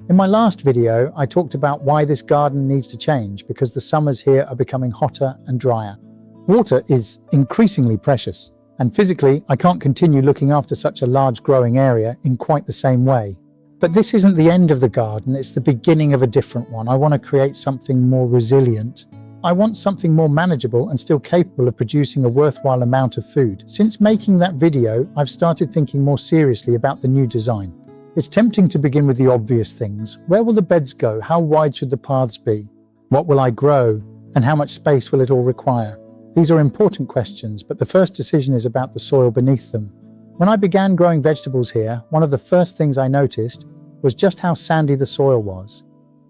In my last video, I talked about why this garden needs to change because the summers here are becoming hotter and drier. Water is increasingly precious, and physically, I can't continue looking after such a large growing area in quite the same way. But this isn't the end of the garden, it's the beginning of a different one. I want to create something more resilient. I want something more manageable and still capable of producing a worthwhile amount of food. Since making that video, I've started thinking more seriously about the new design. It's tempting to begin with the obvious things. Where will the beds go? How wide should the paths be? What will I grow? And how much space will it all require? These are important questions, but the first decision is about the soil beneath them. When I began growing vegetables here, one of the first things I noticed was just how sandy the soil was.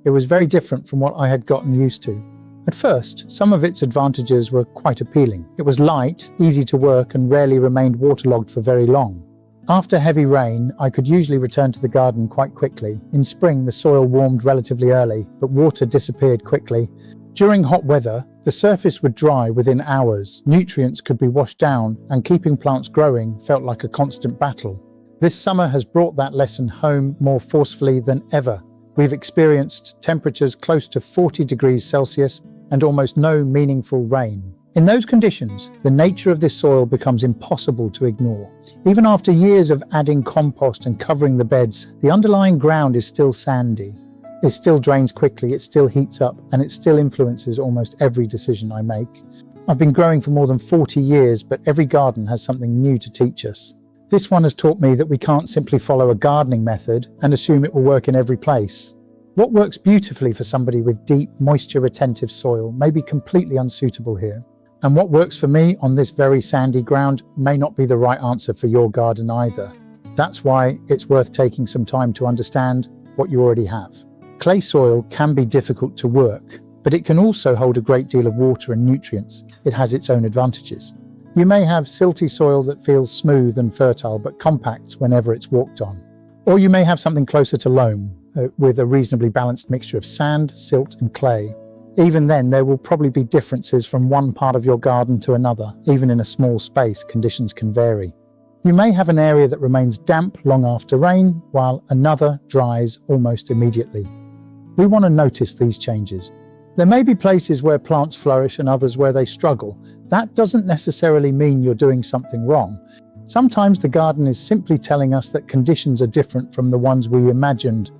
It was very different from what I had gotten used to. At first, some of its advantages were quite appealing. It was light, easy to work, and rarely remained waterlogged for very long. After heavy rain, I could usually return to the garden quite quickly. In spring, the soil warmed relatively early, but water disappeared quickly. During hot weather, the surface would dry within hours. Nutrients could be washed down, and keeping plants growing felt like a constant battle. This summer has brought that lesson home more forcefully than ever. We've experienced temperatures close to 40 degrees Celsius and almost no meaningful rain. In those conditions, the nature of this soil becomes impossible to ignore. Even after years of adding compost and covering the beds, the underlying ground is still sandy. It still drains quickly, it still heats up, and it still influences almost every decision I make. I've been growing for more than 40 years, but every garden has something new to teach us. This one has taught me that we can't simply follow a gardening method and assume it will work in every place. What works beautifully for somebody with deep, moisture-retentive soil may be completely unsuitable here. And what works for me on this very sandy ground may not be the right answer for your garden either. That's why it's worth taking some time to understand what you already have. Clay soil can be difficult to work, but it can also hold a great deal of water and nutrients. It has its own advantages. You may have silty soil that feels smooth and fertile but compacts whenever it's walked on. Or you may have something closer to loam, with a reasonably balanced mixture of sand, silt and clay. Even then, there will probably be differences from one part of your garden to another. Even in a small space, conditions can vary. You may have an area that remains damp long after rain, while another dries almost immediately. We want to notice these changes. There may be places where plants flourish and others where they struggle. That doesn't necessarily mean you're doing something wrong. Sometimes the garden is simply telling us that conditions are different from the ones we imagined.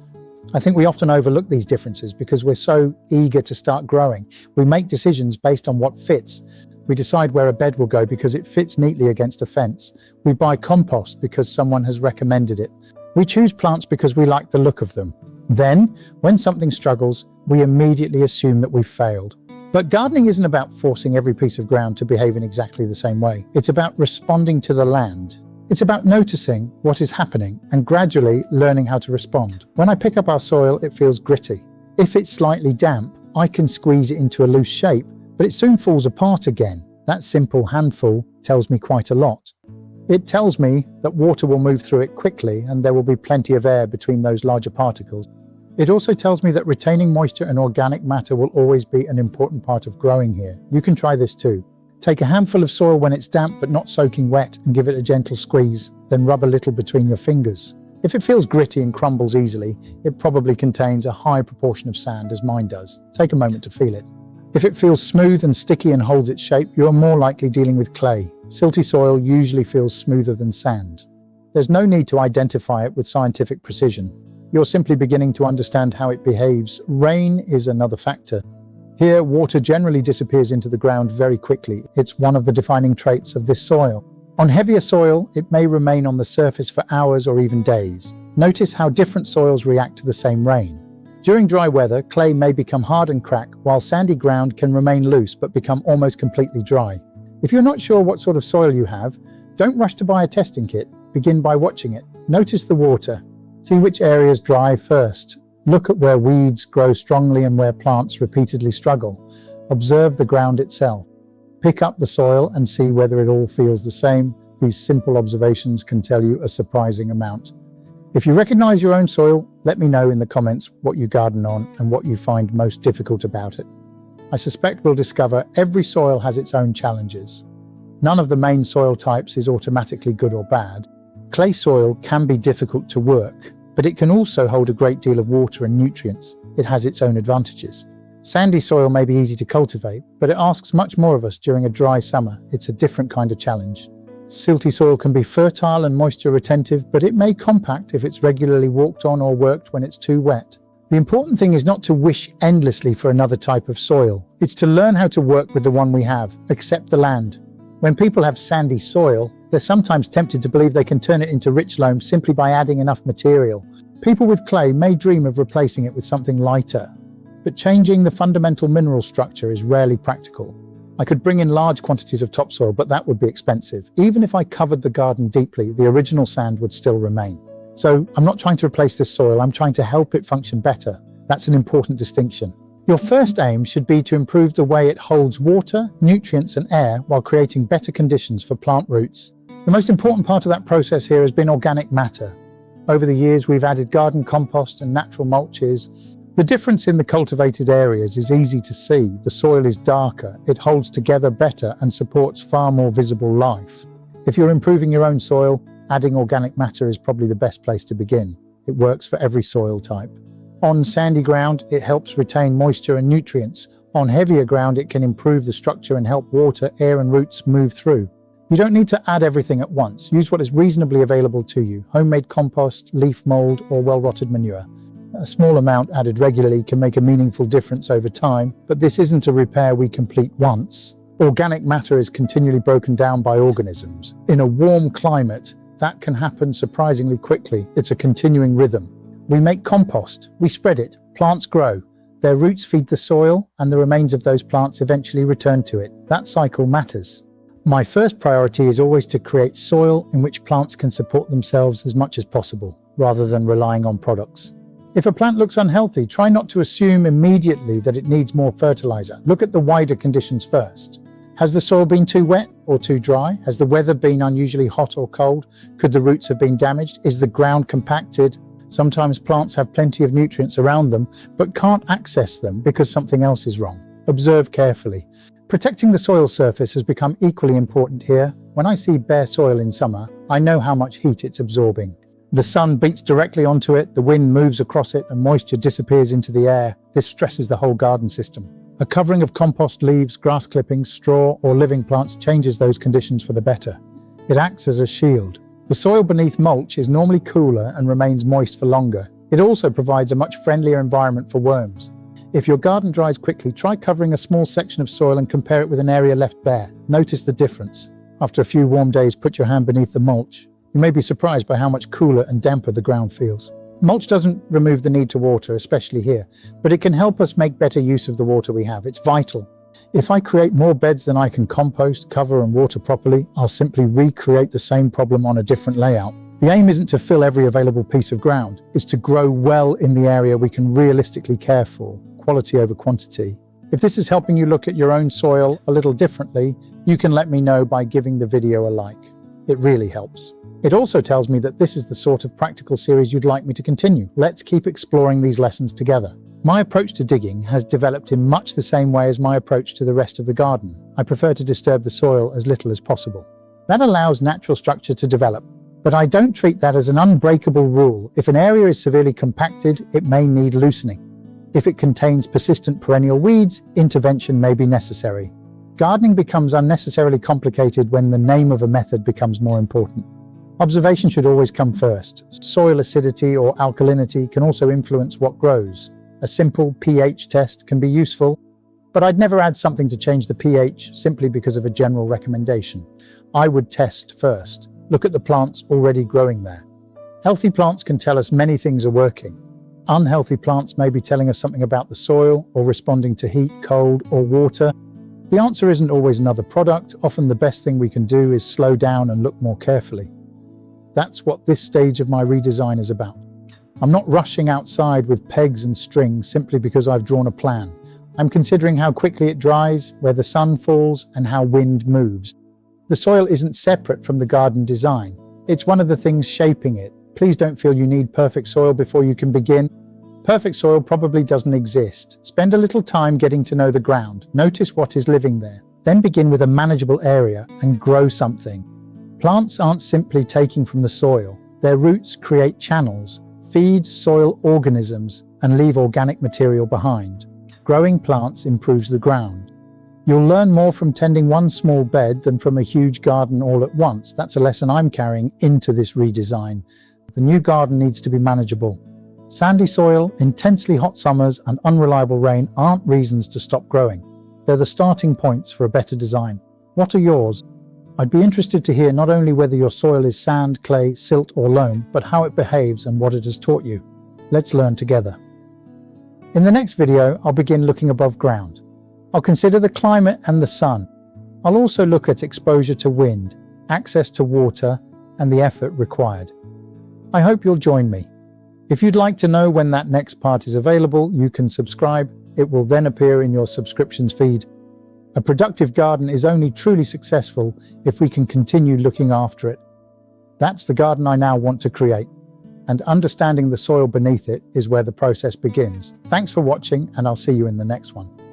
I think we often overlook these differences because we're so eager to start growing. We make decisions based on what fits. We decide where a bed will go because it fits neatly against a fence. We buy compost because someone has recommended it. We choose plants because we like the look of them. Then, when something struggles, we immediately assume that we've failed. But gardening isn't about forcing every piece of ground to behave in exactly the same way. It's about responding to the land. It's about noticing what is happening and gradually learning how to respond. When I pick up our soil, it feels gritty. If it's slightly damp, I can squeeze it into a loose shape, but it soon falls apart again. That simple handful tells me quite a lot. It tells me that water will move through it quickly and there will be plenty of air between those larger particles. It also tells me that retaining moisture and organic matter will always be an important part of growing here. You can try this too. Take a handful of soil when it's damp but not soaking wet and give it a gentle squeeze, then rub a little between your fingers. If it feels gritty and crumbles easily, it probably contains a high proportion of sand, as mine does. Take a moment to feel it. If it feels smooth and sticky and holds its shape, you are more likely dealing with clay. Silty soil usually feels smoother than sand. There's no need to identify it with scientific precision. You're simply beginning to understand how it behaves. Rain is another factor. Here, water generally disappears into the ground very quickly. It's one of the defining traits of this soil. On heavier soil, it may remain on the surface for hours or even days. Notice how different soils react to the same rain. During dry weather, clay may become hard and crack, while sandy ground can remain loose but become almost completely dry. If you're not sure what sort of soil you have, don't rush to buy a testing kit. Begin by watching it. Notice the water. See which areas dry first. Look at where weeds grow strongly and where plants repeatedly struggle. Observe the ground itself. Pick up the soil and see whether it all feels the same. These simple observations can tell you a surprising amount. If you recognize your own soil, let me know in the comments what you garden on and what you find most difficult about it. I suspect we'll discover every soil has its own challenges. None of the main soil types is automatically good or bad. Clay soil can be difficult to work, but it can also hold a great deal of water and nutrients. It has its own advantages. Sandy soil may be easy to cultivate, but it asks much more of us during a dry summer. It's a different kind of challenge. Silty soil can be fertile and moisture retentive, but it may compact if it's regularly walked on or worked when it's too wet. The important thing is not to wish endlessly for another type of soil. It's to learn how to work with the one we have, accept the land. When people have sandy soil, they're sometimes tempted to believe they can turn it into rich loam simply by adding enough material. People with clay may dream of replacing it with something lighter, but changing the fundamental mineral structure is rarely practical. I could bring in large quantities of topsoil, but that would be expensive. Even if I covered the garden deeply, the original sand would still remain. So I'm not trying to replace this soil, I'm trying to help it function better. That's an important distinction. Your first aim should be to improve the way it holds water, nutrients and air while creating better conditions for plant roots. The most important part of that process here has been organic matter. Over the years, we've added garden compost and natural mulches. The difference in the cultivated areas is easy to see. The soil is darker, it holds together better and supports far more visible life. If you're improving your own soil, adding organic matter is probably the best place to begin. It works for every soil type. On sandy ground, it helps retain moisture and nutrients. On heavier ground, it can improve the structure and help water, air and roots move through. You don't need to add everything at once. Use what is reasonably available to you: homemade compost, leaf mold, or well-rotted manure. A small amount added regularly can make a meaningful difference over time, but this isn't a repair we complete once. Organic matter is continually broken down by organisms. In a warm climate, that can happen surprisingly quickly. It's a continuing rhythm. We make compost, we spread it, plants grow. Their roots feed the soil, and the remains of those plants eventually return to it. That cycle matters. My first priority is always to create soil in which plants can support themselves as much as possible, rather than relying on products. If a plant looks unhealthy, try not to assume immediately that it needs more fertilizer. Look at the wider conditions first. Has the soil been too wet or too dry? Has the weather been unusually hot or cold? Could the roots have been damaged? Is the ground compacted? Sometimes plants have plenty of nutrients around them, but can't access them because something else is wrong. Observe carefully. Protecting the soil surface has become equally important here. When I see bare soil in summer, I know how much heat it's absorbing. The sun beats directly onto it, the wind moves across it, and moisture disappears into the air. This stresses the whole garden system. A covering of compost, leaves, grass clippings, straw, or living plants changes those conditions for the better. It acts as a shield. The soil beneath mulch is normally cooler and remains moist for longer. It also provides a much friendlier environment for worms. If your garden dries quickly, try covering a small section of soil and compare it with an area left bare. Notice the difference. After a few warm days, put your hand beneath the mulch. You may be surprised by how much cooler and damper the ground feels. Mulch doesn't remove the need to water, especially here, but it can help us make better use of the water we have. It's vital. If I create more beds than I can compost, cover and water properly, I'll simply recreate the same problem on a different layout. The aim isn't to fill every available piece of ground. It's to grow well in the area we can realistically care for, quality over quantity. If this is helping you look at your own soil a little differently, you can let me know by giving the video a like. It really helps. It also tells me that this is the sort of practical series you'd like me to continue. Let's keep exploring these lessons together. My approach to digging has developed in much the same way as my approach to the rest of the garden. I prefer to disturb the soil as little as possible. That allows natural structure to develop, but I don't treat that as an unbreakable rule. If an area is severely compacted, it may need loosening. If it contains persistent perennial weeds, intervention may be necessary. Gardening becomes unnecessarily complicated when the name of a method becomes more important. Observation should always come first. Soil acidity or alkalinity can also influence what grows. A simple pH test can be useful, but I'd never add something to change the pH simply because of a general recommendation. I would test first. Look at the plants already growing there. Healthy plants can tell us many things are working. Unhealthy plants may be telling us something about the soil or responding to heat, cold, or water. The answer isn't always another product. Often the best thing we can do is slow down and look more carefully. That's what this stage of my redesign is about. I'm not rushing outside with pegs and strings simply because I've drawn a plan. I'm considering how quickly it dries, where the sun falls, and how wind moves. The soil isn't separate from the garden design. It's one of the things shaping it. Please don't feel you need perfect soil before you can begin. Perfect soil probably doesn't exist. Spend a little time getting to know the ground. Notice what is living there. Then begin with a manageable area and grow something. Plants aren't simply taking from the soil. Their roots create channels, feed soil organisms and leave organic material behind. Growing plants improves the ground. You'll learn more from tending one small bed than from a huge garden all at once. That's a lesson I'm carrying into this redesign. The new garden needs to be manageable. Sandy soil, intensely hot summers, and unreliable rain aren't reasons to stop growing. They're the starting points for a better design. What are yours? I'd be interested to hear not only whether your soil is sand, clay, silt, or loam, but how it behaves and what it has taught you. Let's learn together. In the next video, I'll begin looking above ground. I'll consider the climate and the sun. I'll also look at exposure to wind, access to water, and the effort required. I hope you'll join me. If you'd like to know when that next part is available, you can subscribe. It will then appear in your subscriptions feed. A productive garden is only truly successful if we can continue looking after it. That's the garden I now want to create, and understanding the soil beneath it is where the process begins. Thanks for watching, and I'll see you in the next one.